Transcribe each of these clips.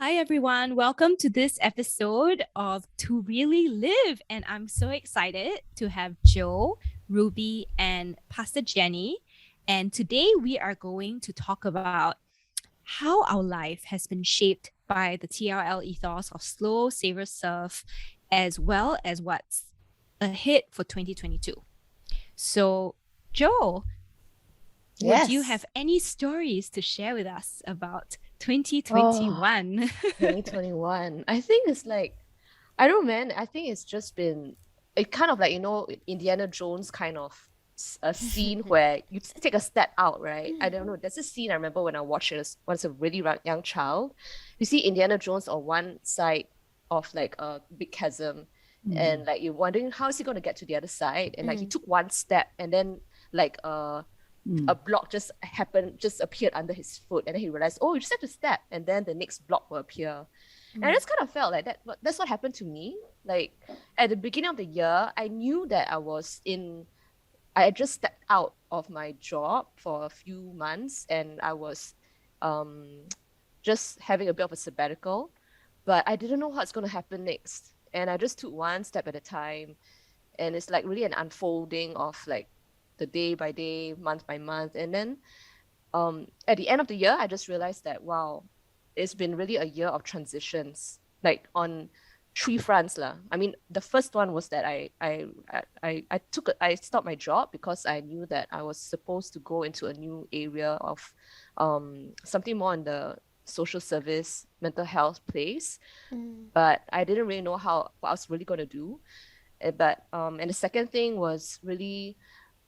Hi, everyone. Welcome to this episode of To Really Live. And I'm so excited to have Joe, Ruby, and Pastor Jenni. And today we are going to talk about how our life has been shaped by the TRL ethos of slow, savor, serve, as well as what's ahead for 2022. So, Joe, would you have Yes. any stories to share with us about Oh, 2021? 2021. I think it's like, I don't know, man. I think it's just been, it kind of like, Indiana Jones kind of a scene where you take a step out, right? I don't know. There's a scene I remember when I watched it as once a really young child. You see Indiana Jones on one side of like a big chasm, and like you're wondering how is he going to get to the other side? And like he took one step, and then like a block just appeared under his foot, and then he realized, oh, you just have to step, and then the next block will appear. And I just kind of felt like that's what happened to me. Like at the beginning of the year, I knew that I had just stepped out of my job for a few months, and I was um just having a bit of a sabbatical, but I didn't know what's going to happen next, and I just took one step at a time. And it's like really an unfolding of like the day by day, month by month. And then at the end of the year, I just realized that wow, it's been really a year of transitions, like on three fronts lah. I mean, the first one was that I stopped my job because I knew that I was supposed to go into a new area of something more in the social service, mental health place, but I didn't really know what I was really going to do. But and the second thing was really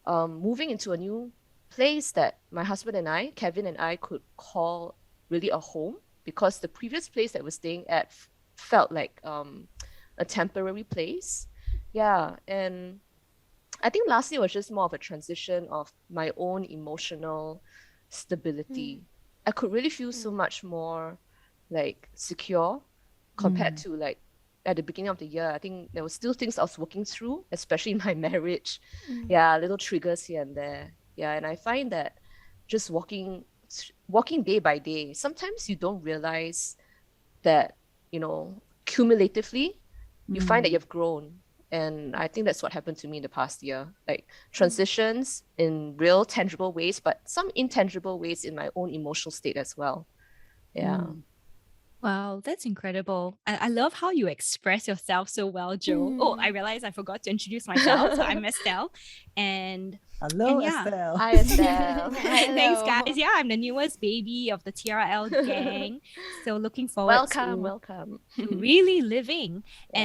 moving into a new place that my husband and I, Kevin and I, could call really a home, because the previous place that we're staying at felt like a temporary place. Yeah. And I think lastly was just more of a transition of my own emotional stability. I could really feel so much more like secure compared to like at the beginning of the year. I think there were still things I was working through, especially my marriage. Yeah, little triggers here and there. Yeah, and I find that just walking day by day, sometimes you don't realize that, cumulatively, you find that you've grown. And I think that's what happened to me in the past year. Like transitions in real tangible ways, but some intangible ways in my own emotional state as well. Yeah. Wow, that's incredible. I love how you express yourself so well, Joe. Oh, I realized I forgot to introduce myself. So I'm Estelle. And Hello, and yeah. Estelle. Hi, Estelle. Thanks, guys. Hello. Yeah, I'm the newest baby of the TRL gang. So looking forward Welcome, to welcome. really living. Yeah.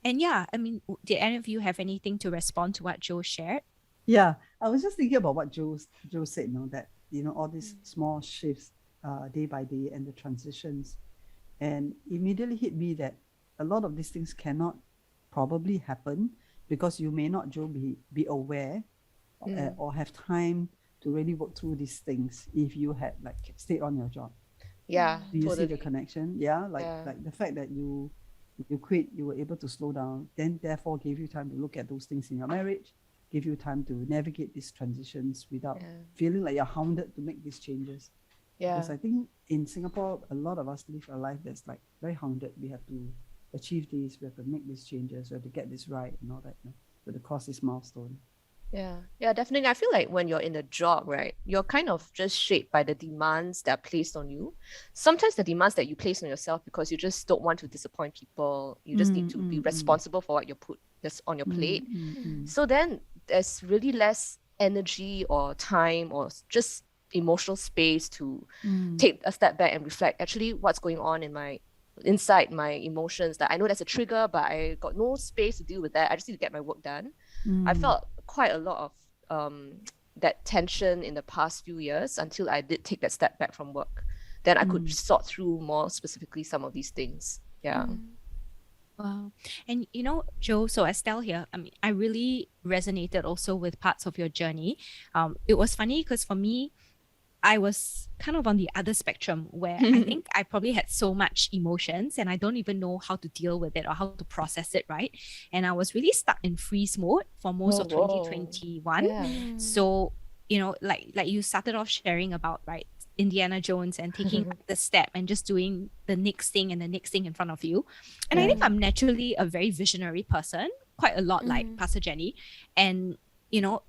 And yeah, I mean, did any of you have anything to respond to what Joe shared? Yeah, I was just thinking about what Joe said, that all these small shifts day by day and the transitions, and immediately hit me that a lot of these things cannot probably happen because you may not, Joe, be aware or have time to really work through these things if you had like stayed on your job. Yeah, Do you see the totally. connection? Yeah, like Yeah. like the fact that you quit, you were able to slow down, then therefore gave you time to look at those things in your marriage, give you time to navigate these transitions without Yeah. feeling like you're hounded to make these changes. Yeah. Because I think in Singapore, a lot of us live a life that's like very hounded. We have to achieve this, we have to make these changes, we have to get this right and all that, to cross this milestone. Yeah, yeah, definitely. I feel like when you're in a job, right, you're kind of just shaped by the demands that are placed on you. Sometimes the demands that you place on yourself because you just don't want to disappoint people. You just need to be responsible for what you put that's on your plate. So then there's really less energy or time or just emotional space to take a step back and reflect actually what's going on inside my emotions. That I know that's a trigger, but I got no space to deal with that. I just need to get my work done. I felt quite a lot of that tension in the past few years until I did take that step back from work. Then I could sort through more specifically some of these things. Yeah. Wow. And Joe, so Estelle here, I mean, I really resonated also with parts of your journey. It was funny because for me, I was kind of on the other spectrum where I think I probably had so much emotions and I don't even know how to deal with it or how to process it, right? And I was really stuck in freeze mode for most of 2021. Yeah. So, like you started off sharing about, right, Indiana Jones and taking the step and just doing the next thing and the next thing in front of you. And I think I'm naturally a very visionary person, quite a lot like Pastor Jenni. And, you know,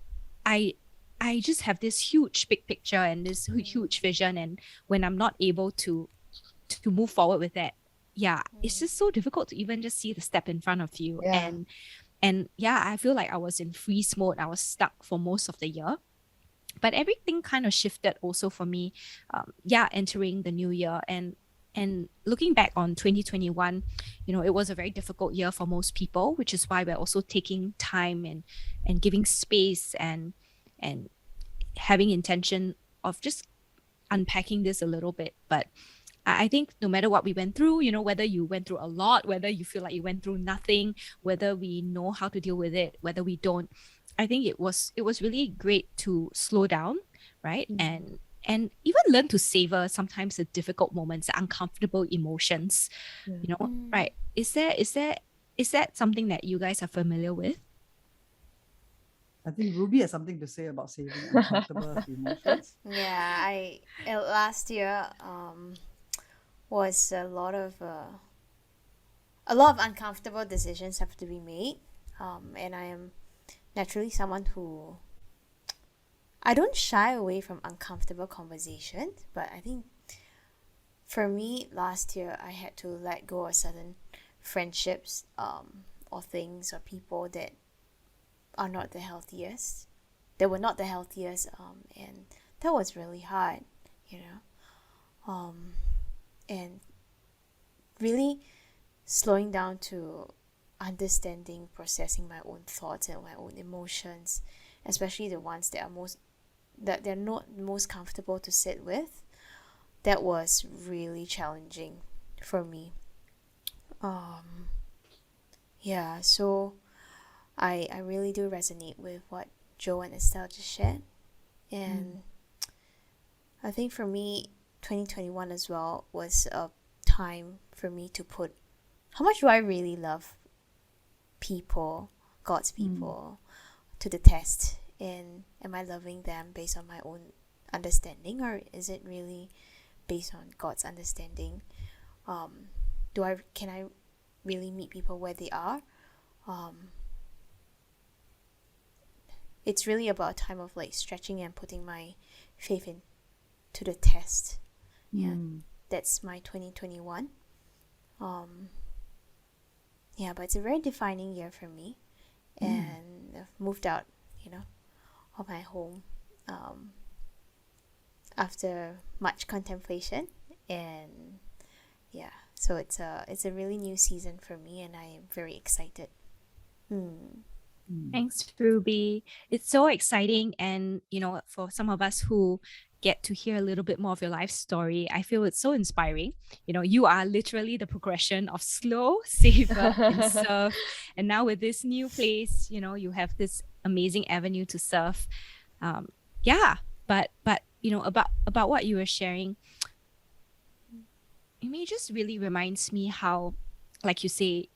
I just have this huge big picture and this huge vision. And when I'm not able to move forward with that, it's just so difficult to even just see the step in front of you. And I feel like I was in freeze mode. I was stuck for most of the year. But everything kind of shifted also for me, entering the new year. And looking back on 2021, it was a very difficult year for most people, which is why we're also taking time and giving space and having intention of just unpacking this a little bit. But I think no matter what we went through, whether you went through a lot, whether you feel like you went through nothing, whether we know how to deal with it, whether we don't, I think it was really great to slow down, right? And even learn to savor sometimes the difficult moments, the uncomfortable emotions, right? Is that something that you guys are familiar with? I think Ruby has something to say about saving uncomfortable emotions. Yeah, last year was a lot of uncomfortable decisions have to be made, and I am naturally someone who I don't shy away from uncomfortable conversations, but I think for me last year I had to let go of certain friendships, or things or people that are not the healthiest. They were not the healthiest, and that was really hard, and really slowing down to understanding, processing my own thoughts and my own emotions, especially the ones that they're not most comfortable to sit with. That was really challenging for me. So I really do resonate with what Jo and Estelle just shared. And I think for me, 2021 as well was a time for me to put how much do I really love people, God's people, to the test. And am I loving them based on my own understanding, or is it really based on God's understanding? Can I really meet people where they are? It's really about a time of like stretching and putting my faith in to the test. That's my 2021. But it's a very defining year for me, and I've moved out, of my home after much contemplation, and so it's a really new season for me, and I am very excited. Thanks, Ruby. It's so exciting. And, for some of us who get to hear a little bit more of your life story, I feel it's so inspiring. You are literally the progression of slow, savor, and serve. And now with this new place, you have this amazing avenue to serve. But about what you were sharing, it just really reminds me how, like you say,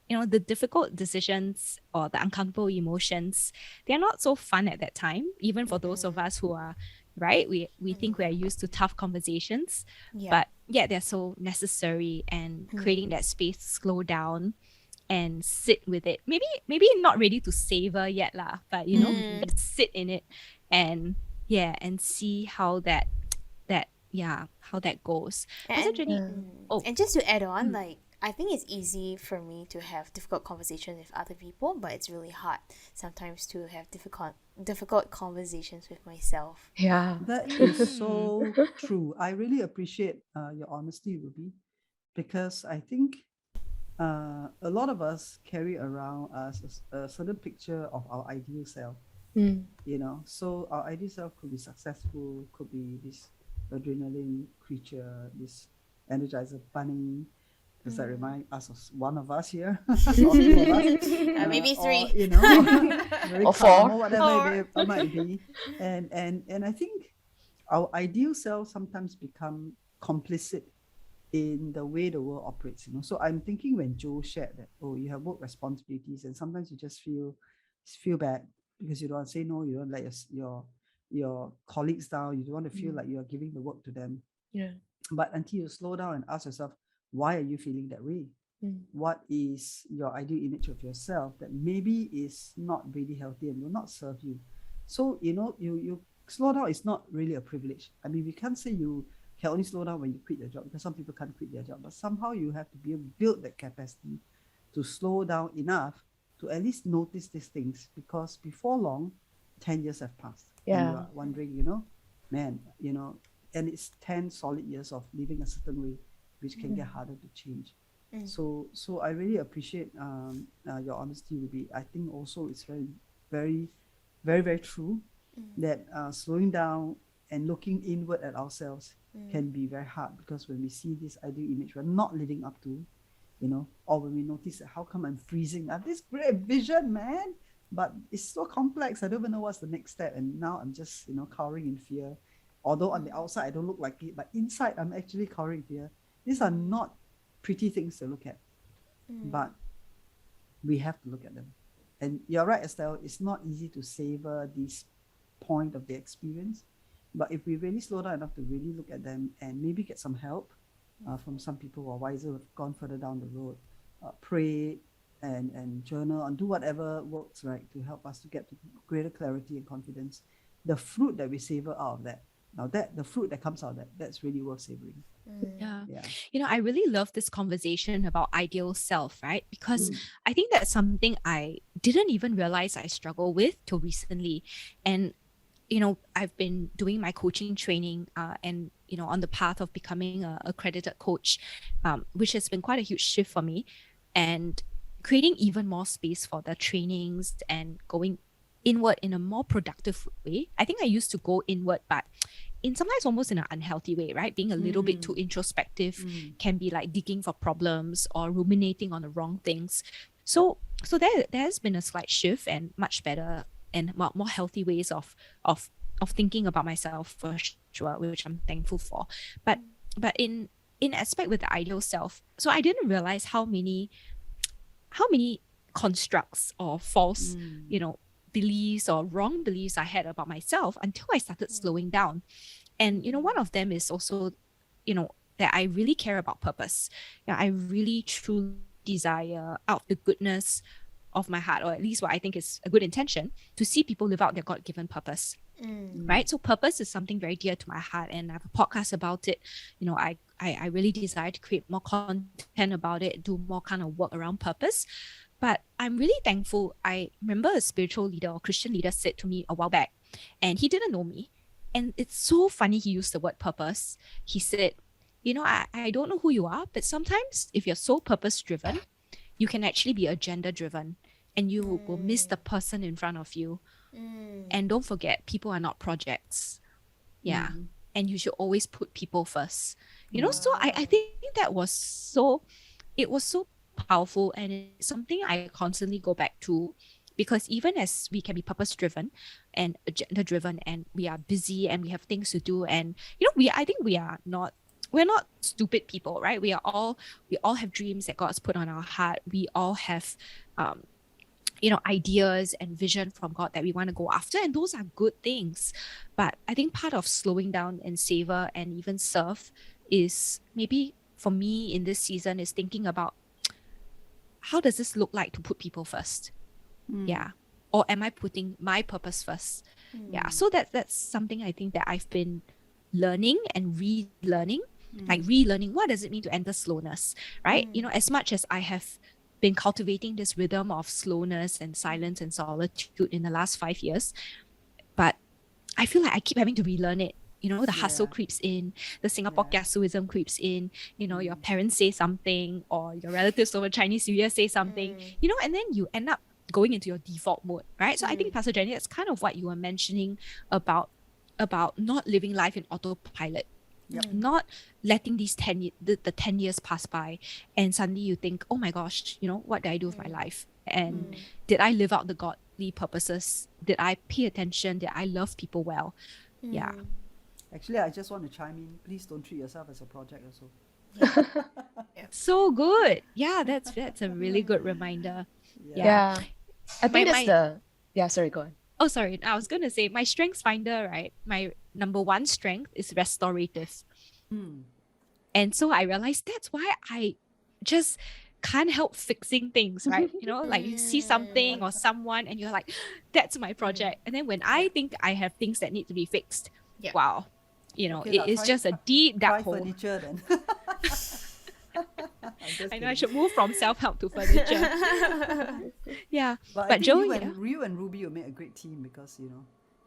the difficult decisions or the uncomfortable emotions, they're not so fun at that time, even for those of us who are, right? We think we are used to tough conversations, but they're so necessary, and creating that space to slow down and sit with it. Maybe not ready to savor yet lah, but just sit in it and see how that goes. And just to add on, I think it's easy for me to have difficult conversations with other people, but it's really hard sometimes to have difficult conversations with myself. That is so true. I really appreciate your honesty, Ruby, because I think a lot of us carry around us a certain picture of our ideal self. So our ideal self could be successful, could be this adrenaline creature, this energizer bunny. Does that remind us of one of us here? Or two of us? Maybe three. Or, or four. Whatever it might be. And I think our ideal self sometimes become complicit in the way the world operates. So I'm thinking when Jo shared that, you have work responsibilities, and sometimes you just feel bad because you don't say no, you don't let your your colleagues down. You don't want to feel like you are giving the work to them. Yeah. But until you slow down and ask yourself, why are you feeling that way? What is your ideal image of yourself that maybe is not really healthy and will not serve you? So, you slow down is not really a privilege. I mean, we can't say you can only slow down when you quit your job, because some people can't quit their job, but somehow you have to build that capacity to slow down enough to at least notice these things, because before long, 10 years have passed. And you are wondering, man, and it's 10 solid years of living a certain way, which can get harder to change. So I really appreciate your honesty, Ruby. I think also it's very, very, very, very true that slowing down and looking inward at ourselves can be very hard, because when we see this ideal image we're not living up to, or when we notice that how come I'm freezing at this great vision, man, but it's so complex, I don't even know what's the next step, and now I'm just cowering in fear. Although on the outside I don't look like it, but inside I'm actually cowering in fear. These are not pretty things to look at, but we have to look at them. And you're right, Estelle, it's not easy to savor this point of the experience, but if we really slow down enough to really look at them and maybe get some help from some people who are wiser, who have gone further down the road, pray and journal and do whatever works, right, to help us to get to greater clarity and confidence, the fruit that we savor out of that, now that the fruit that comes out of that, that's really worth savoring. Yeah. I really love this conversation about ideal self, right? Because I think that's something I didn't even realize I struggle with till recently. And, I've been doing my coaching training and, on the path of becoming a accredited coach, which has been quite a huge shift for me. And creating even more space for the trainings and going inward in a more productive way. I think I used to go inward, but sometimes almost in an unhealthy way, right? Being a little bit too introspective can be like digging for problems or ruminating on the wrong things. So there has been a slight shift and much better and more healthy ways of thinking about myself for sure, which I'm thankful for. But in aspect with the ideal self, so I didn't realize how many constructs or false, beliefs or wrong beliefs I had about myself until I started slowing down. And, one of them is also, that I really care about purpose. I really truly desire out of the goodness of my heart, or at least what I think is a good intention, to see people live out their God-given purpose. Right? So purpose is something very dear to my heart, and I have a podcast about it. I really desire to create more content about it, do more kind of work around purpose. But I'm really thankful. I remember a spiritual leader or Christian leader said to me a while back, and he didn't know me. And it's so funny he used the word purpose. He said, I don't know who you are, but sometimes if you're so purpose-driven, you can actually be agenda-driven, and you will miss the person in front of you. And don't forget, people are not projects. Yeah. And you should always put people first. So I think that was so powerful, and it's something I constantly go back to, because even as we can be purpose driven and agenda driven, and we are busy and we have things to do, and I think we're not stupid people, right? We all have dreams that God's put on our heart. We all have ideas and vision from God that we want to go after, and those are good things. But I think part of slowing down and savor and even serve is, maybe for me in this season, is thinking about, how does this look like to put people first? Yeah. Or am I putting my purpose first? Yeah. So that's something I think that I've been learning and relearning, like relearning what does it mean to enter slowness, right? As much as I have been cultivating this rhythm of slowness and silence and solitude in the last 5 years, but I feel like I keep having to relearn it. The hustle creeps in, the Singapore casuism creeps in, your parents say something, or your relatives over Chinese New Year say something, and then you end up going into your default mode, right? So I think, Pastor Jenni, that's kind of what you were mentioning about not living life in autopilot. Not letting these 10 years pass by, and suddenly you think, oh my gosh, what did I do with my life? And did I live out the godly purposes? Did I pay attention? Did I love people well? Yeah. Actually, I just want to chime in. Please don't treat yourself as a project also. So good. Yeah, that's a really good reminder. I think that's sorry, go on. Oh, sorry. I was going to say my strengths finder, right? My number one strength is restorative. And so I realized that's why I just can't help fixing things, right? Like you see something or someone and you're like, that's my project. And then when I think I have things that need to be fixed, Yeah. wow, Okay, it is just a deep try dark hole. furniture then. I know I should move from self-help to furniture. Yeah. But I But think Joe, you and Ruby will make a great team because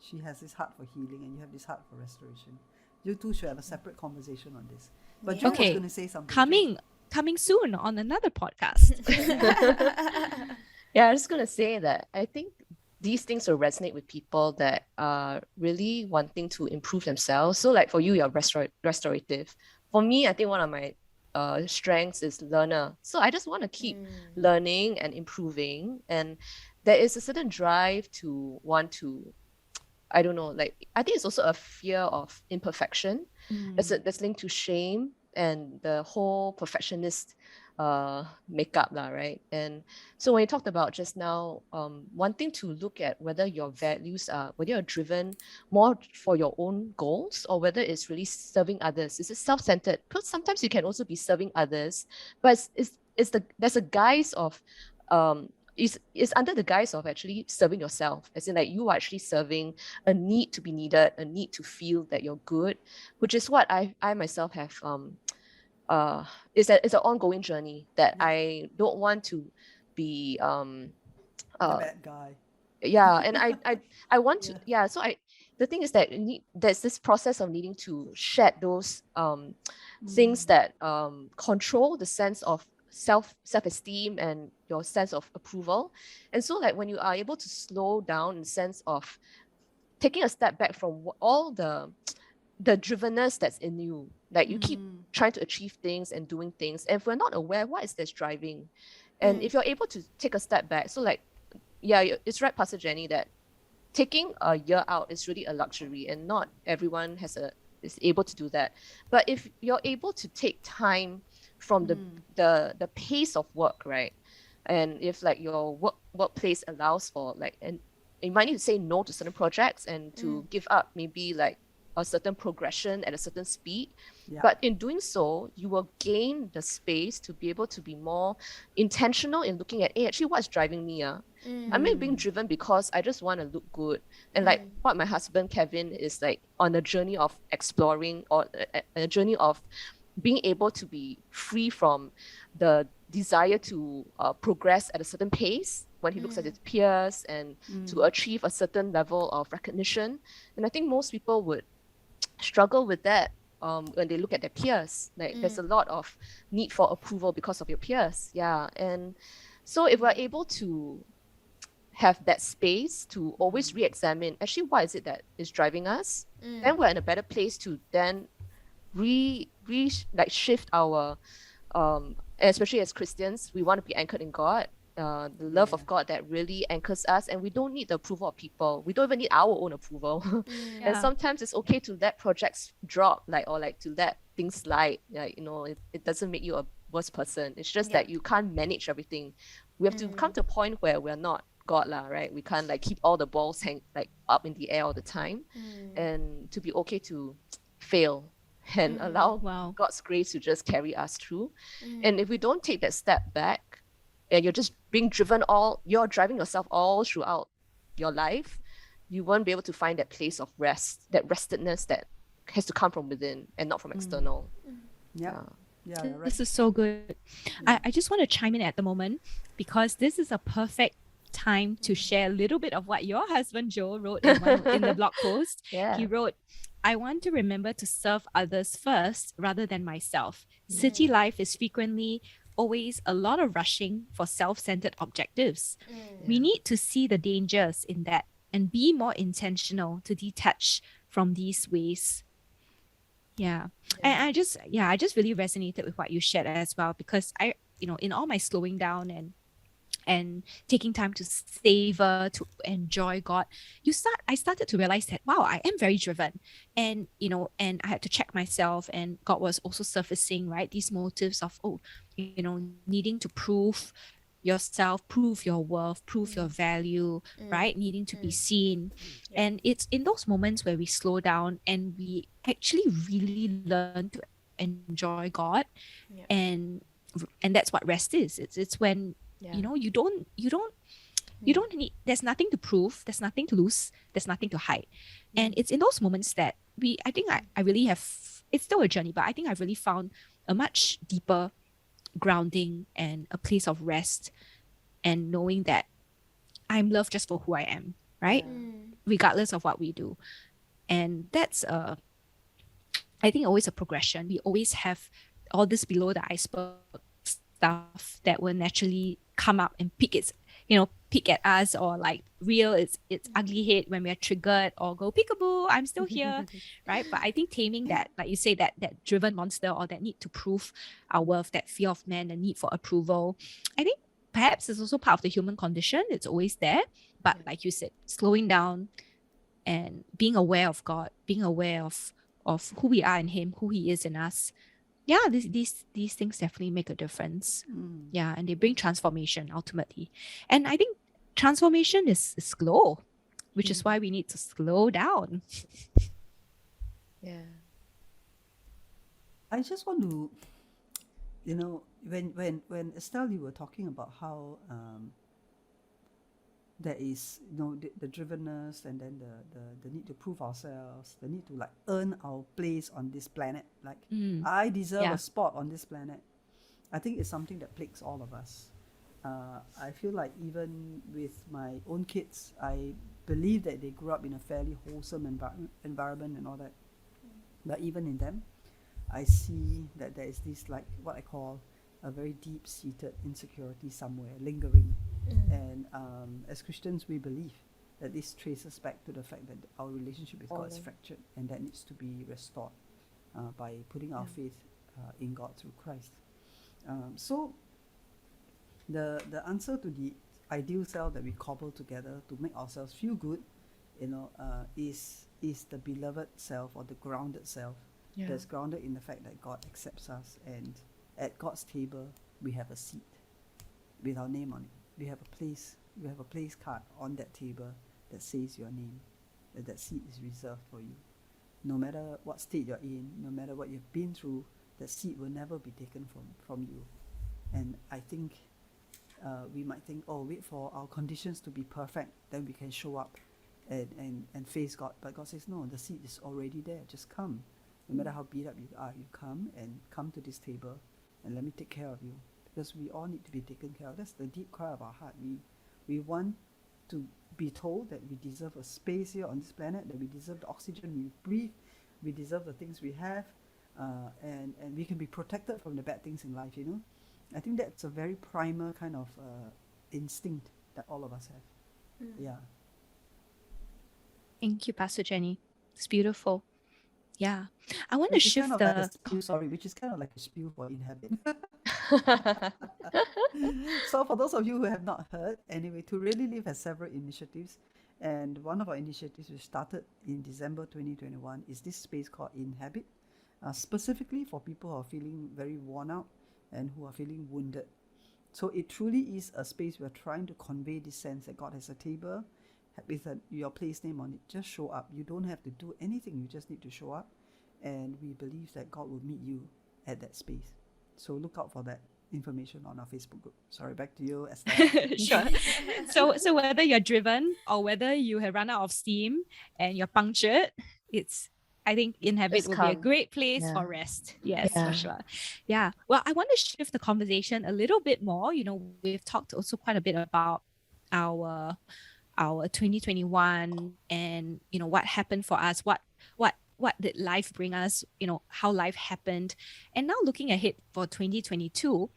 she has this heart for healing and you have this heart for restoration. You two should have a separate conversation on this. But Joe was Okay. going to say something. coming soon on another podcast. Yeah, I was gonna say that I think these things will resonate with people that are really wanting to improve themselves. So like for you, you're restorative. For me, I think one of my strengths is learner. So I just want to keep learning and improving. And there is a certain drive to want to, I don't know, like I think it's also a fear of imperfection. That's linked to shame and the whole perfectionist makeup lah, right? And so when you talked about just now, wanting to look at whether your values are, whether you're driven more for your own goals or whether it's really serving others. Is it self-centered? Because sometimes you can also be serving others, but there's a guise of is under the guise of actually serving yourself, as in like you are actually serving a need to be needed, a need to feel that you're good, which is what I myself have it's an ongoing journey that I don't want to be the bad guy. yeah, and I want to so the thing is that there's this process of needing to shed those things that control the sense of self-esteem and your sense of approval. And so like when you are able to slow down in the sense of taking a step back from all the drivenness that's in you, like you keep trying to achieve things and doing things, and if we're not aware what is this driving, and if you're able to take a step back, so like it's right, Pastor Jenni, that taking a year out is really a luxury and not everyone is able to do that. But if you're able to take time from the pace of work, right, and if like your workplace allows for like, and you might need to say no to certain projects and to give up maybe like a certain progression at a certain speed. But in doing so, you will gain the space to be able to be more intentional in looking at, hey, actually what's driving me? I'm not being driven because I just want to look good. And like what my husband Kevin is like on a journey of exploring, or a journey of being able to be free from the desire to progress at a certain pace when he looks at his peers and to achieve a certain level of recognition. And I think most people would struggle with that when they look at their peers. Like there's a lot of need for approval because of your peers. Yeah. And so if we're able to have that space to always re-examine actually what is it that is driving us, then we're in a better place to then shift our especially as Christians, we want to be anchored in God, the love of God that really anchors us, and we don't need the approval of people. We don't even need our own approval. And sometimes it's okay to let projects drop, or to let things slide. It doesn't make you a worse person. It's just that you can't manage everything. We have to come to a point where we're not God lah, right? We can't keep all the balls up in the air all the time, and to be okay to fail and allow God's grace to just carry us through. And if we don't take that step back, and you're just being driven you're driving yourself all throughout your life, you won't be able to find that place of rest, that restedness that has to come from within and not from external. Yeah, right. This is so good. I just want to chime in at the moment because this is a perfect time to share a little bit of what your husband Joe wrote in the blog post. He wrote, I want to remember to serve others first rather than myself. City life is frequently always a lot of rushing for self-centered objectives. We need to see the dangers in that and be more intentional to detach from these ways. And I just really resonated with what you shared as well, because I, in all my slowing down and taking time to savor, to enjoy God, I started to realize that, wow, I am very driven. And, and I had to check myself, and God was also surfacing, right, these motives of, needing to prove yourself, prove your worth, prove your value, right? Needing to be seen. And it's in those moments where we slow down and we actually really learn to enjoy God. And and that's what rest is. It's when Yeah. you don't need, there's nothing to prove, there's nothing to lose, there's nothing to hide. And it's in those moments that I think I really have, it's still a journey, but I think I've really found a much deeper grounding and a place of rest, and knowing that I'm loved just for who I am, right? Regardless of what we do. And that's I think always a progression. We always have all this below the iceberg stuff that will naturally come up and pick at us, or like real its ugly head when we are triggered, or go peekaboo, I'm still here, right? But I think taming that, like you say, that driven monster, or that need to prove our worth, that fear of man, the need for approval, I think perhaps it's also part of the human condition. It's always there. But like you said, slowing down and being aware of God, being aware of who we are in Him, who He is in us. Yeah, these things definitely make a difference. Yeah, and they bring transformation ultimately. And I think transformation is slow, which is why we need to slow down. Yeah. I just want to, when Estelle, you were talking about how there is, the drivenness, and then the need to prove ourselves, the need to like earn our place on this planet. Like, I deserve a spot on this planet. I think it's something that plagues all of us. I feel like even with my own kids, I believe that they grew up in a fairly wholesome environment and all that. But even in them, I see that there is this, like, what I call a very deep-seated insecurity somewhere lingering. And as Christians, we believe that this traces back to the fact that our relationship with God is fractured, and that needs to be restored by putting our faith in God through Christ. So the answer to the ideal self that we cobble together to make ourselves feel good, is the beloved self, or the grounded self, that's grounded in the fact that God accepts us, and at God's table we have a seat with our name on it. We have a place card on that table that says your name, that seat is reserved for you. No matter what state you're in, no matter what you've been through, that seat will never be taken from you. And I think we might think, wait for our conditions to be perfect, then we can show up and face God. But God says, no, the seat is already there. Just come. No matter how beat up you are, you come to this table, and let me take care of you. Because we all need to be taken care of. That's the deep cry of our heart. We want to be told that we deserve a space here on this planet, that we deserve the oxygen we breathe, we deserve the things we have, and we can be protected from the bad things in life, I think that's a very primal kind of instinct that all of us have. Yeah. Thank you, Pastor Jenni. It's beautiful. Yeah. I want to Which is shift kind of the... like a spiel, which is kind of like a spiel for In.habit. So for those of you who have not heard, anyway, To Really Live has several initiatives, and one of our initiatives which started in December 2021 is this space called In.habit, specifically for people who are feeling very worn out and who are feeling wounded. So it truly is a space we're trying to convey this sense that God has a table with your place name on it. Just show up. You don't have to do anything. You just need to show up, and we believe that God will meet you at that space. So look out for that information on our Facebook group. Sorry, back to you, Estelle. Sure. So whether you're driven or whether you have run out of steam and you're punctured, I think In.habit will be a great place for rest. Yes, for sure. Yeah. Well, I want to shift the conversation a little bit more. We've talked also quite a bit about our 2021, and what happened for us, what did life bring us, how life happened. And now looking ahead for 2022,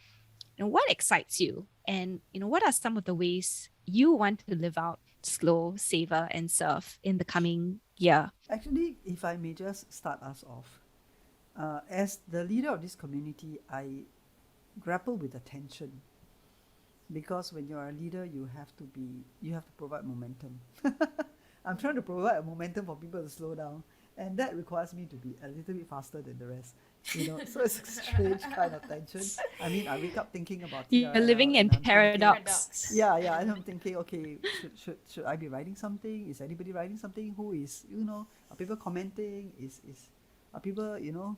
what excites you, and what are some of the ways you want to live out slow, savor, and serve in the coming year? Actually, if I may just start us off, as the leader of this community, I grapple with the tension, because when you're a leader, you have to provide momentum. I'm trying to provide a momentum for people to slow down, and that requires me to be a little bit faster than the rest. You know, so it's a strange kind of tension. I mean, I wake up thinking about You're TRL living in and I'm thinking, paradox. yeah, yeah, and I'm thinking, okay, should I be writing something? Is anybody writing something? Who is, you know, are people commenting? Are people, you know,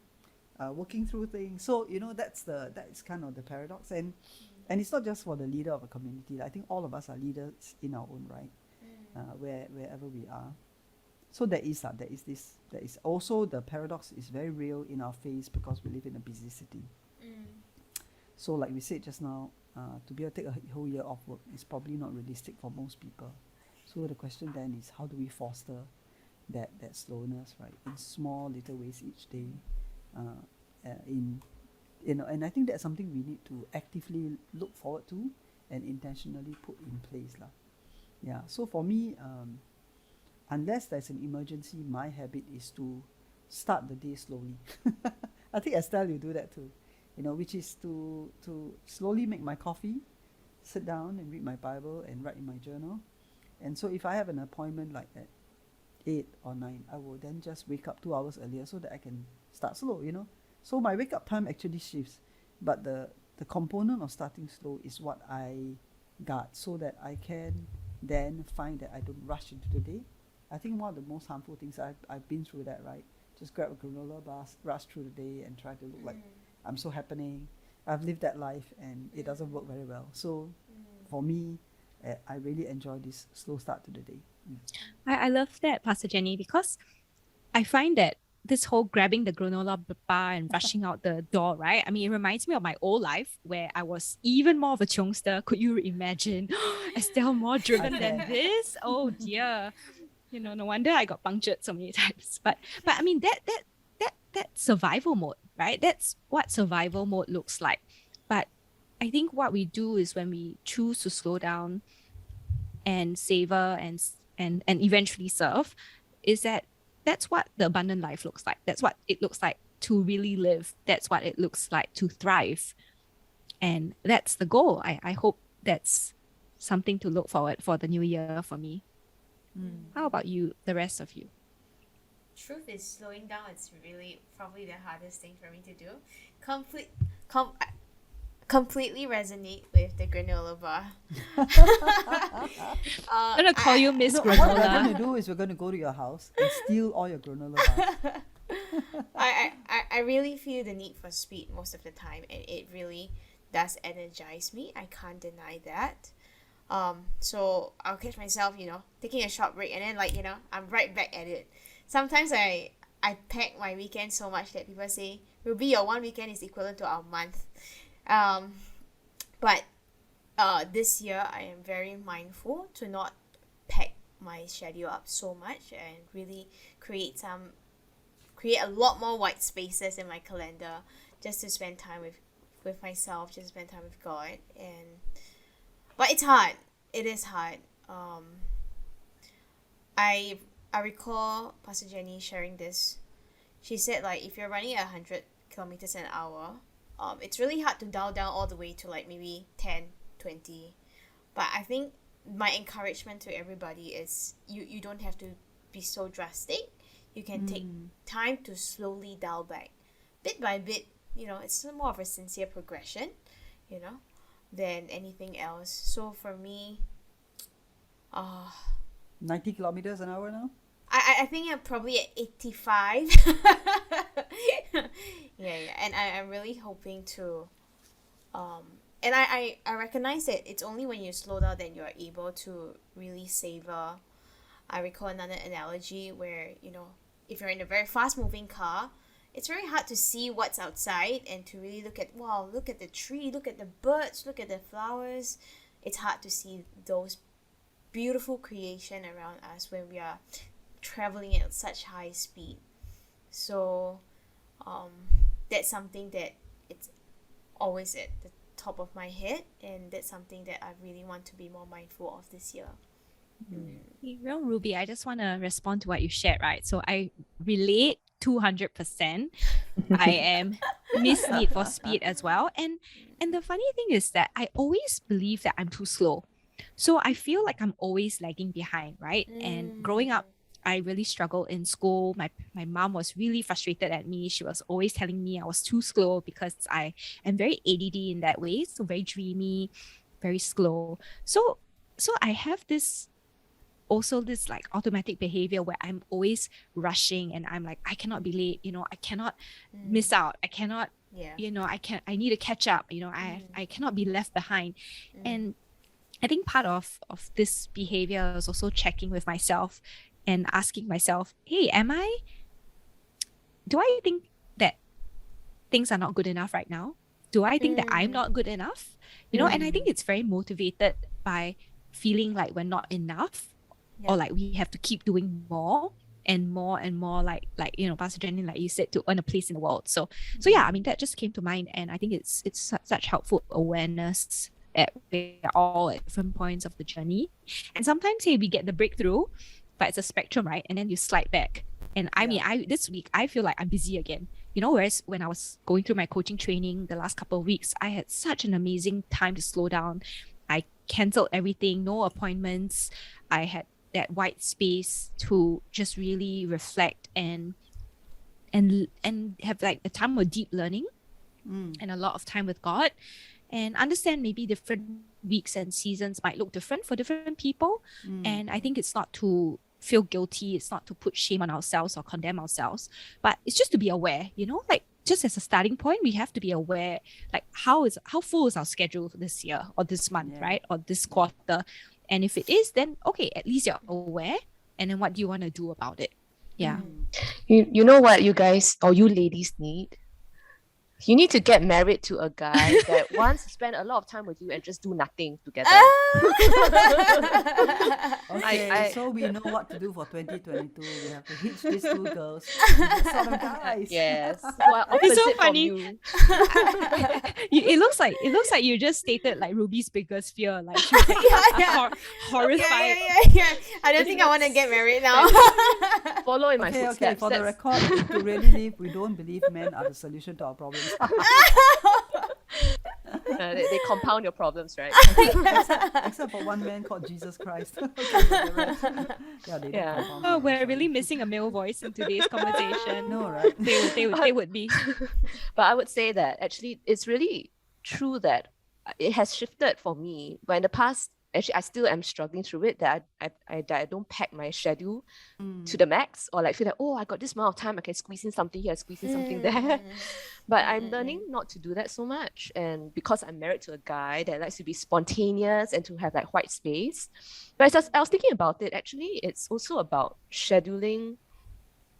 working through things? So, you know, that's kind of the paradox. And it's not just for the leader of a community. I think all of us are leaders in our own right, wherever we are. So there is also the paradox is very real in our face because we live in a busy city. So like we said just now, to be able to take a whole year off work is probably not realistic for most people. So the question then is, how do we foster that slowness, right, in small little ways each day, and I think that's something we need to actively look forward to and intentionally put in place lah. Yeah. So for me, unless there's an emergency, my habit is to start the day slowly. I think Estelle, you do that too, you know, which is to slowly make my coffee, sit down and read my Bible and write in my journal. And so if I have an appointment like at 8 or 9, I will then just wake up 2 hours earlier so that I can start slow, you know. So my wake up time actually shifts, but the component of starting slow is what I got so that I can then find that I don't rush into the day. I think one of the most harmful things, I've been through that, right? Just grab a granola bar, rush through the day and try to look like I'm so happening. I've lived that life and it doesn't work very well. So for me, I really enjoy this slow start to the day. I love that, Pastor Jenni, because I find that this whole grabbing the granola bar and rushing out the door, right? I mean, it reminds me of my old life where I was even more of a chongster. Could you imagine? Estelle more driven than this? Oh dear. You know, no wonder I got punctured so many times. But I mean that survival mode, right? That's what survival mode looks like. But I think what we do is when we choose to slow down and savor and eventually serve, is that's what the abundant life looks like. That's what it looks like to really live. That's what it looks like to thrive. And that's the goal. I hope that's something to look forward for the new year for me. How about you, the rest of you? Truth is, slowing down is really probably the hardest thing for me to do. Completely resonate with the granola bar. I'm gonna call you Miss What we're going Granola. to do is we're going to go to your house and steal all your granola bars. I really feel the need for speed most of the time, and it really does energize me. I can't deny that. So I'll catch myself, you know, taking a short break and then like, you know, I'm right back at it. Sometimes I pack my weekend so much that people say, Ruby, your one weekend is equivalent to our month. But this year I am very mindful to not pack my schedule up so much and really create a lot more white spaces in my calendar just to spend time with myself, just spend time with God. But it's hard. It is hard. I recall Pastor Jenni sharing this. She said like if you're running 100 kilometers an hour, it's really hard to dial down all the way to like maybe 10, 20. But I think my encouragement to everybody is you don't have to be so drastic. You can take time to slowly dial back, bit by bit. You know, it's more of a sincere progression, you know, than anything else. So for me, 90 kilometers an hour now? I think I'm probably at 85. yeah, and I'm really hoping to, and I recognize that it's only when you slow down that you are able to really savor. I recall another analogy where, you know, if you're in a very fast moving car, it's very hard to see what's outside and to really look at the tree, look at the birds, look at the flowers. It's hard to see those beautiful creation around us when we are traveling at such high speed. So that's something that it's always at the top of my head, and that's something that I really want to be more mindful of this year. Real Ruby, I just want to respond to what you shared, right? So I relate 200%. I am Miss Need for Speed as well. And the funny thing is that I always believe that I'm too slow. So I feel like I'm always lagging behind, right? And growing up, I really struggled in school. My mom was really frustrated at me. She was always telling me I was too slow because I am very ADD in that way, so very dreamy, very slow. So I have this also this like automatic behavior where I'm always rushing and I'm like, I cannot be late, I cannot miss out. I cannot, I need to catch up, I cannot be left behind. And I think part of this behavior is also checking with myself and asking myself, hey, do I think that things are not good enough right now? Do I think that I'm not good enough? And I think it's very motivated by feeling like we're not enough, or like we have to keep doing more and more and more, like Pastor Jenni, like you said, to earn a place in the world. So yeah, I mean, that just came to mind, and I think it's such helpful awareness at we're all at different points of the journey. And sometimes, hey, we get the breakthrough, but it's a spectrum, right? And then you slide back. And I mean, this week I feel like I'm busy again. Whereas when I was going through my coaching training the last couple of weeks, I had such an amazing time to slow down. I canceled everything, no appointments. I had that white space to just really reflect and have like a time of deep learning and a lot of time with God, and understand maybe different weeks and seasons might look different for different people. And I think it's not to feel guilty, it's not to put shame on ourselves or condemn ourselves, but it's just to be aware, like just as a starting point, we have to be aware, like how full is our schedule this year or this month, right? Or this quarter. And if it is, then okay, at least you're aware. And then what do you want to do about it? Yeah. You know what you guys or you ladies need? You need to get married to a guy that wants to spend a lot of time with you and just do nothing together. Okay, so we know what to do for 2022. We have to hitch these two girls. Sort of guys. Yes. Who are opposite It's so from funny. you. It looks like you just stated like Ruby's biggest fear. Like she was like, horrified. Yeah. I don't think I want to get married now. Follow in my Okay, footsteps. for the That's- record, to really live, we don't believe men are the solution to our problems. they compound your problems, right? Except for one man called Jesus Christ. Okay, but the rest, they don't compound Oh, it, we're sorry. really missing a male voice in today's conversation. No, right? They would be. But I would say that actually it's really true that it has shifted for me. But in the past, actually, I still am struggling through it, that I don't pack my schedule to the max, or like feel like, oh, I got this amount of time, I can squeeze in something here, squeeze in something there. But I'm learning not to do that so much. And because I'm married to a guy that likes to be spontaneous and to have like white space. But I was thinking about it, actually, it's also about scheduling.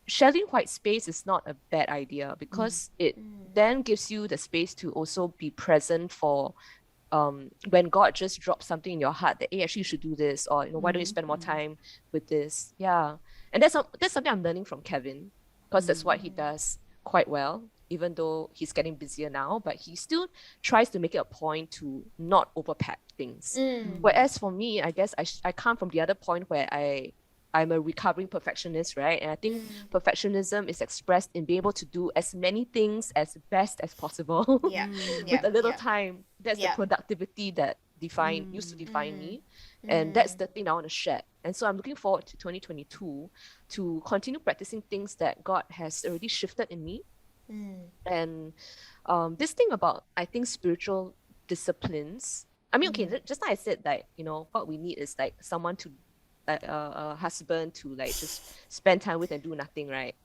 Scheduling white space is not a bad idea, because it then gives you the space to also be present for when God just drops something in your heart that, hey, actually you should do this, or why don't you spend more time with this? Yeah. And that's something I'm learning from Kevin, because that's what he does quite well, even though he's getting busier now, but he still tries to make it a point to not overpack things. Whereas for me, I guess I come from the other point where I'm a recovering perfectionist, right? And I think perfectionism is expressed in being able to do as many things as best as possible with a little time. That's the productivity that used to define me. And that's the thing I want to share. And so I'm looking forward to 2022 to continue practicing things that God has already shifted in me. And this thing about, I think, spiritual disciplines. I mean, okay, just like I said, like, what we need is like someone to, like a husband to like just spend time with and do nothing, right?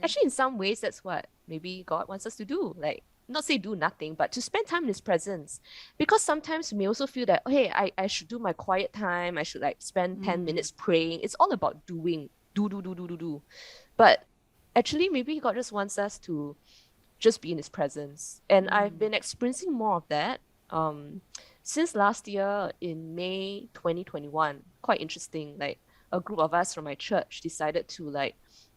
Actually, in some ways, that's what maybe God wants us to do. Like, not say do nothing, but to spend time in His presence. Because sometimes we may also feel that, oh, hey, I should do my quiet time. I should like spend 10 minutes praying. It's all about doing, do. But actually, maybe God just wants us to just be in His presence. And I've been experiencing more of that since last year in May 2021. Quite interesting. Like, a group of us from my church decided to like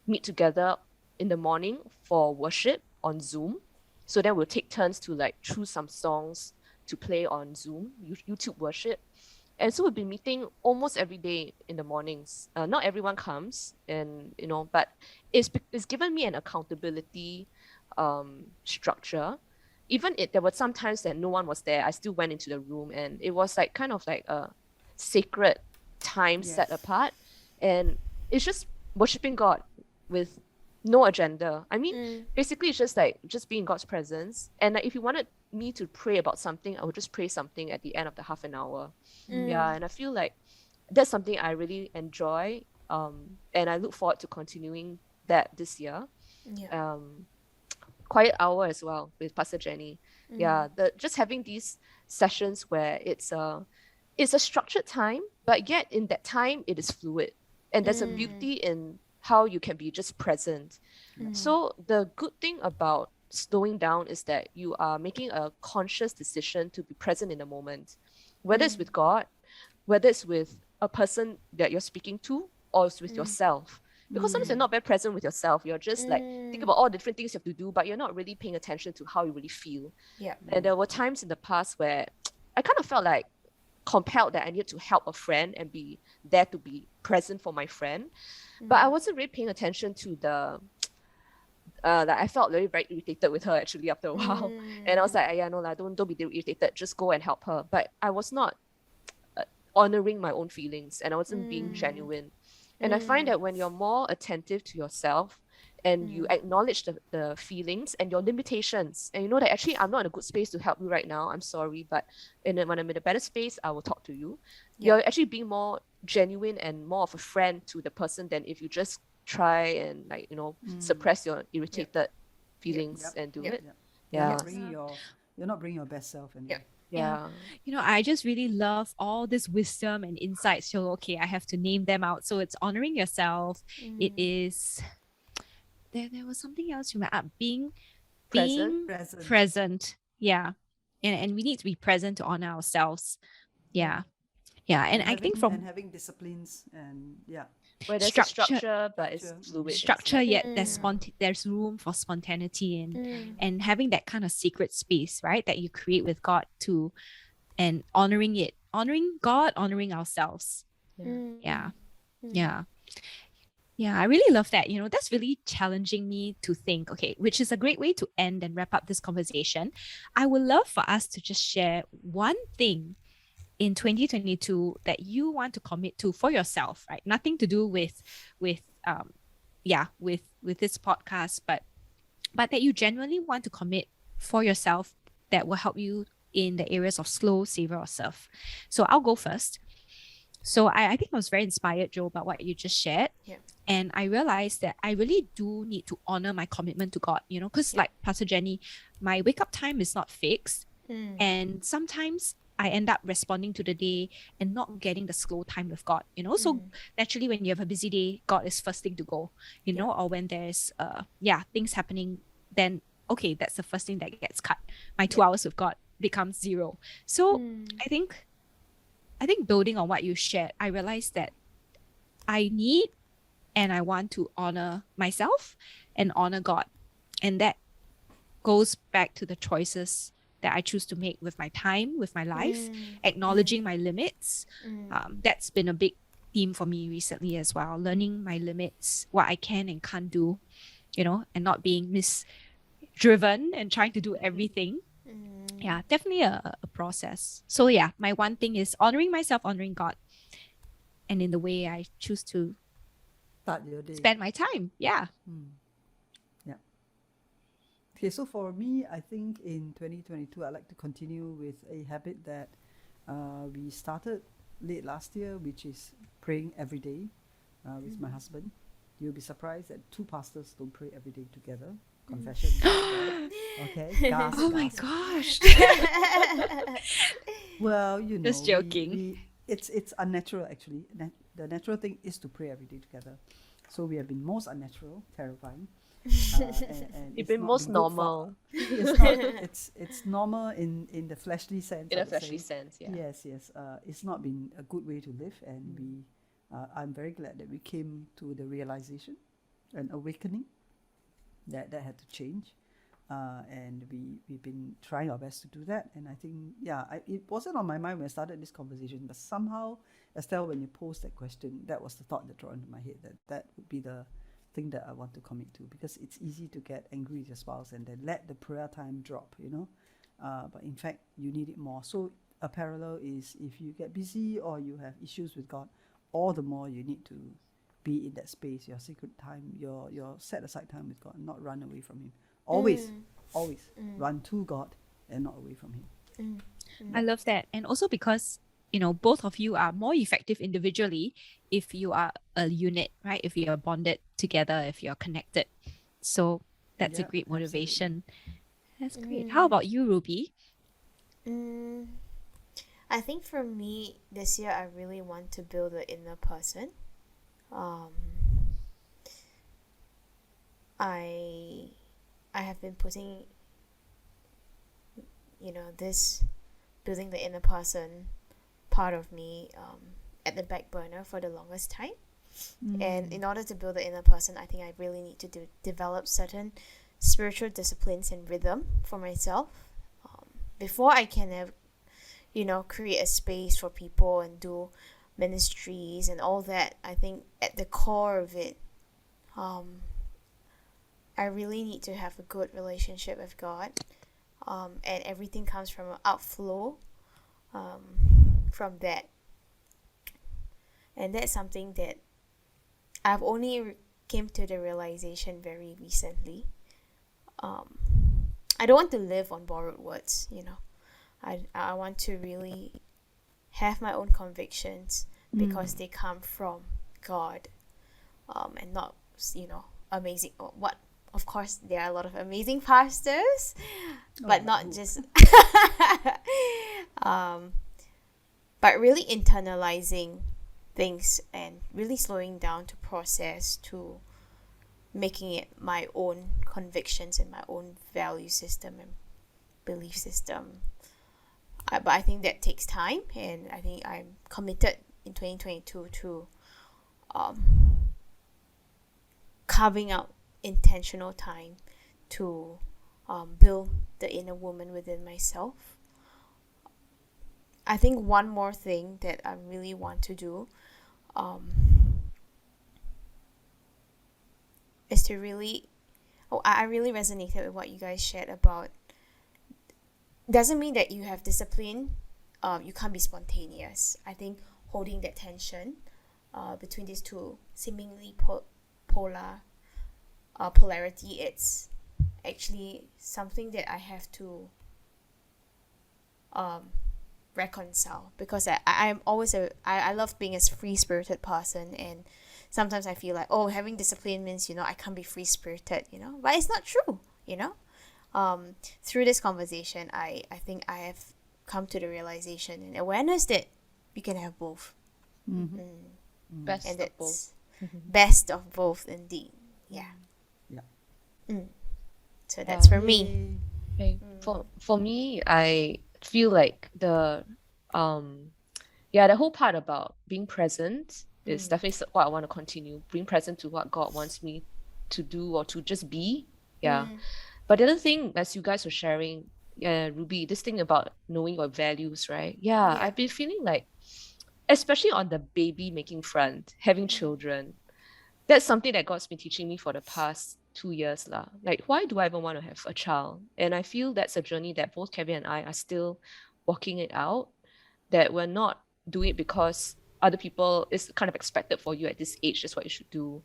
meet together in the morning for worship on Zoom. So then we'll take turns to like choose some songs to play on Zoom, YouTube worship. And so we've been meeting almost every day in the mornings. Not everyone comes, and but it's given me an accountability structure. Even if there were some times that no one was there, I still went into the room, and it was like kind of like a sacred time set apart. And it's just worshipping God with no agenda. I mean, basically it's just like just being in God's presence. And like, if you wanted me to pray about something, I would just pray something at the end of the half an hour. Yeah, and I feel like that's something I really enjoy. And I look forward to continuing that this year. Yeah. Quiet hour as well with Pastor Jenni. Yeah, the just having these sessions where it's a structured time, but yet in that time it is fluid. And there's a beauty in how you can be just present. So the good thing about slowing down is that you are making a conscious decision to be present in the moment, whether it's with God, whether it's with a person that you're speaking to, or it's with yourself. Because sometimes you're not very present with yourself. You're just like think about all the different things you have to do, but you're not really paying attention to how you really feel. Yeah. And there were times in the past where I kind of felt like compelled that I needed to help a friend and be there to be present for my friend. But I wasn't really paying attention to the like I felt very irritated with her actually after a while. And I was like, yeah, no, don't be irritated, just go and help her. But I was not honoring my own feelings, and I wasn't being genuine. And I find that when you're more attentive to yourself and you acknowledge the feelings and your limitations, and you know that actually I'm not in a good space to help you right now, I'm sorry, but when I'm in a better space, I will talk to you. You're actually being more genuine and more of a friend to the person than if you just try and like, suppress your irritated feelings and do it. You're Yeah. not bringing your best self in there. Yeah. I just really love all this wisdom and insights. So, okay, I have to name them out. So it's honoring yourself. It is there was something else you meant being present. Yeah. And we need to be present to honor ourselves. Yeah. Yeah. And I think and having disciplines and where there's a structure, but it's fluid. Structure, yet there's room for spontaneity and having that kind of secret space, right? That you create with God too, and honoring God, honoring ourselves. Yeah. I really love that. That's really challenging me to think, okay, which is a great way to end and wrap up this conversation. I would love for us to just share one thing in 2022 that you want to commit to for yourself, right? Nothing to do with this podcast, but that you genuinely want to commit for yourself that will help you in the areas of slow, savor, or serve. So I'll go first. So I think I was very inspired, Joe, about what you just shared. Yeah. And I realized that I really do need to honor my commitment to God, because like Pastor Jenni, my wake up time is not fixed. And sometimes I end up responding to the day and not getting the slow time with God, So naturally, when you have a busy day, God is first thing to go, or when there's things happening, then okay, that's the first thing that gets cut. My 2 hours with God becomes 0. So I think building on what you shared, I realized that I need and I want to honor myself and honor God. And that goes back to the choices that I choose to make with my time, with my life, acknowledging my limits. That's been a big theme for me recently as well, learning my limits, what I can and can't do, and not being misdriven and trying to do everything. Yeah, definitely a process. So yeah, my one thing is honoring myself, honoring God, and in the way I choose to start your day, spend my time. Yeah. Okay, so for me, I think in 2022, I'd like to continue with a habit that we started late last year, which is praying every day with my husband. You'll be surprised that 2 pastors don't pray every day together. Confession. Okay. Gasp, oh my gasp. gosh. Well, just joking. It's unnatural actually. The natural thing is to pray every day together. So we have been most unnatural, terrifying. And You've been most normal. It's normal in the fleshly sense. In a fleshly sense, yeah. Yes. It's not been a good way to live, and I'm very glad that we came to the realization, an awakening, that had to change, and we've been trying our best to do that. And I think it wasn't on my mind when I started this conversation, but somehow, Estelle, when you posed that question, that was the thought that dropped into my head, that would be the thing that I want to commit to, because it's easy to get angry with your spouse and then let the prayer time drop, but in fact you need it more. So a parallel is if you get busy or you have issues with God, all the more you need to be in that space, your secret time, your set aside time with God, not run away from Him. Always run to God and not away from Him. I love that. And also because, both of you are more effective individually if you are a unit, right? If you are bonded together, if you're connected. So that's a Yeah, great motivation. That's great. Mm. How about you, Ruby? I think for me this year, I really want to build the inner person. I have been putting, this building the inner person part of me at the back burner for the longest time. And in order to build the inner person, I think I really need to develop certain spiritual disciplines and rhythm for myself before I can have, create a space for people and do ministries and all that. I think at the core of it, I really need to have a good relationship with God, and everything comes from an outflow from that. And that's something that I've only came to the realization very recently. I don't want to live on borrowed words, I want to really have my own convictions because they come from God, and not, amazing. Of course, there are a lot of amazing pastors, but not just, but really internalizing things and really slowing down to process, to making it my own convictions and my own value system and belief system. But I think that takes time, and I think I'm committed in 2022 to carving out intentional time to build the inner woman within myself. I think one more thing that I really want to do is to really, I really resonated with what you guys shared about. Doesn't mean that you have discipline, you can't be spontaneous. I think holding that tension between these two seemingly polarity, it's actually something that I have to reconcile, because I'm always I love being a free-spirited person, and sometimes I feel like, having discipline means, I can't be free-spirited, but it's not true. Through this conversation, I think I have come to the realization and awareness that we can have both. Best And of it's both. best of both indeed. Yeah. So that's for me. Okay. For me, I feel like the whole part about being present is definitely what I want to continue. Being present to what God wants me to do or to just be. But the other thing, as you guys were sharing, Ruby, this thing about knowing your values, right? I've been feeling like, especially on the baby making front, having children, that's something that God's been teaching me for the past 2 years lah. Like, why do I even want to have a child? And I feel that's a journey that both Kevin and I are still walking it out, that we're not doing it because other people, it's kind of expected for you at this age, that's what you should do.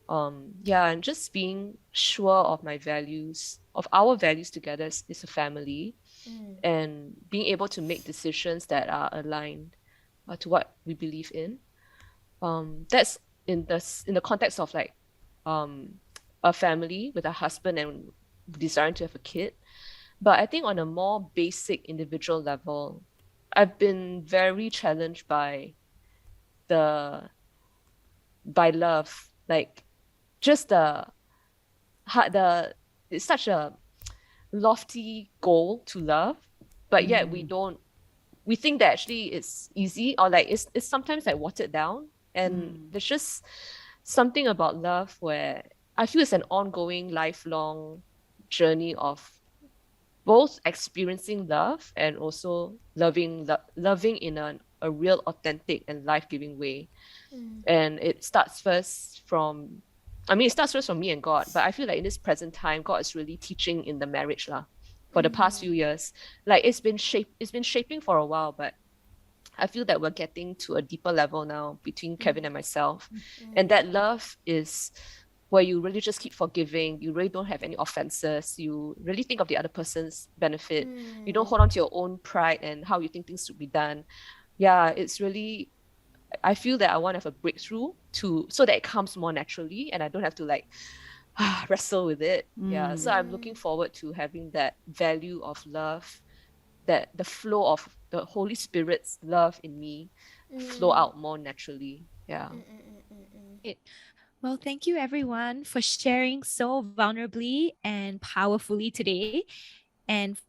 And just being sure of my values, of our values together as a family, and being able to make decisions that are aligned to what we believe in. That's in the context of like a family with a husband and desiring to have a kid. But I think on a more basic individual level, I've been very challenged by love, like just it's such a lofty goal to love, but yet we think that actually it's easy, or like it's sometimes like watered down. And there's just something about love where I feel it's an ongoing, lifelong journey of both experiencing love and also loving in a real, authentic, and life-giving way. And it starts first from me and God, but I feel like in this present time, God is really teaching in the marriage lah. For the past few years, like it's been shaping for a while, but I feel that we're getting to a deeper level now between Kevin and myself. Mm. And that love is where you really just keep forgiving. You really don't have any offenses. You really think of the other person's benefit. You don't hold on to your own pride and how you think things should be done. Yeah, it's really, I feel that I want to have a breakthrough so that it comes more naturally and I don't have to like wrestle with it. Yeah. So I'm looking forward to having that value of love, that the flow of the Holy Spirit's love in me flow out more naturally. Yeah. Well, thank you everyone for sharing so vulnerably and powerfully today. And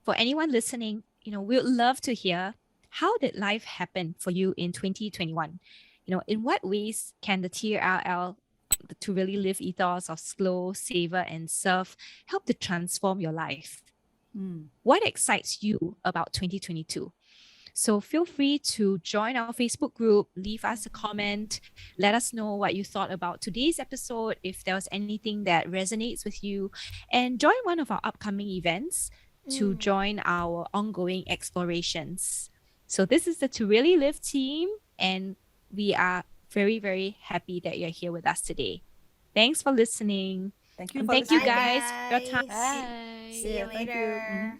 for anyone listening, we'd love to hear, how did life happen for you in 2021? In what ways can the TRL, the To Really Live ethos of slow, savor, and serve help to transform your life? What excites you about 2022? So feel free to join our Facebook group, leave us a comment, let us know what you thought about today's episode, if there was anything that resonates with you, and join one of our upcoming events to join our ongoing explorations. So this is the To Really Live team, and we are very, very happy that you're here with us today. Thanks for listening. Thank you And for thank you listening. guys for your time. Bye. See you Thank you. later.